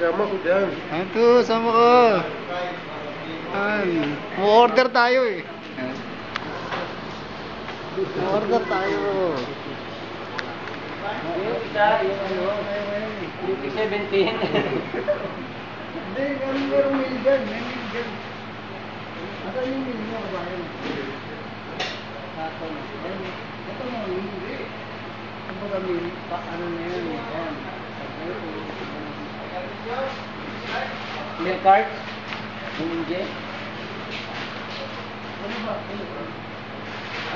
Sama ko dyan. Ito, sama ko. Mo-order tayo eh. Mo-order tayo. Yung isa, yung ano, yung 17. Hindi, merong meal dyan. May meal dyan. Asa yung meal mo, kabayan? Ito mo, hindi. Ang baga meal, ano na yan? Ayan. Milk cart? Hindi. Ano ba?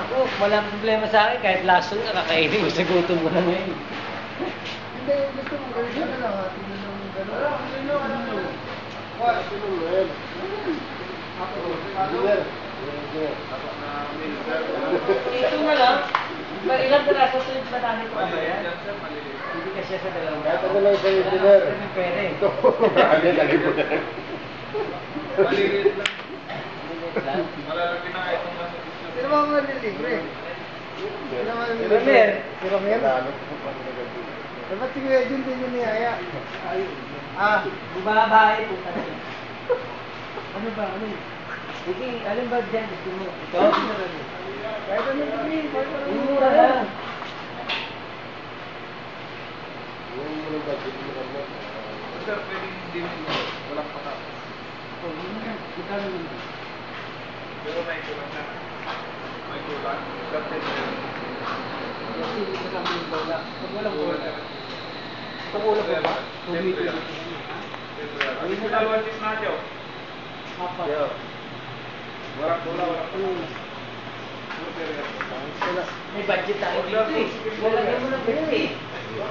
Ako, walang problema sa akin. Kahit laso na, kakainin mo sa gutom mo na ngayon. Hindi, gusto mo gawin na lang. Atin na lang gano'n. Ito na lang. Ilang piraso sunod ba namin ito? Hindi kasi sa dalawa. Ito na lang sa engineer. Pwede. Ano, lagi mo na. Maliit lang. Malalaki na nga itong nasa Sino ba mga nilibre? Sino ba Si Romer. Si Romer? Dapat si Kuya Jun din yung niyaya. Bumabahay po talaga. Ano ba? Ano? Sige, alin ba dyan gusto mo? Ito? Kahit ano kami. Yung mura lang. Yung mga budget mo naman. Sir, pwedeng hindi mo. Walang patak. Magkano naman? Pero may kulang na. May kulang. Kasi ito kami yung bola. Pag walang bola. Pag ulam ko ba? Tumito. Ay, mo na tip na dyan. Apat. Walang bola, walang patak. Wala. May budget tayo dito eh. Lalagyan mo ng pera eh.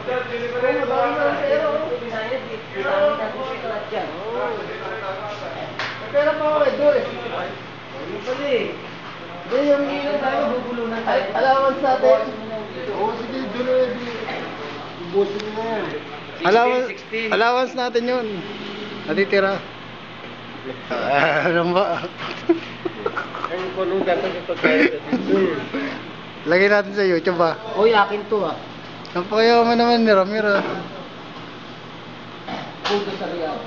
Sir, delivery Oo, sa madami na ang pera, oh. Bisaya, dito natin ito lahat dyan. May pera pa ako eh, Dores. Yung pala eh. Hindi, yung Ilan tayo, bubulunan tayo. allowance natin. Oo, sige, Dores. Ubusin mo na yan. Allowance natin yun. Natitira. Ano ba? Ang punong dapat ito kaya Lagay natin sa YouTube ah. Uy, akin to ah. Ang pakiyaman naman ni Ramiro. Puto sa riyan.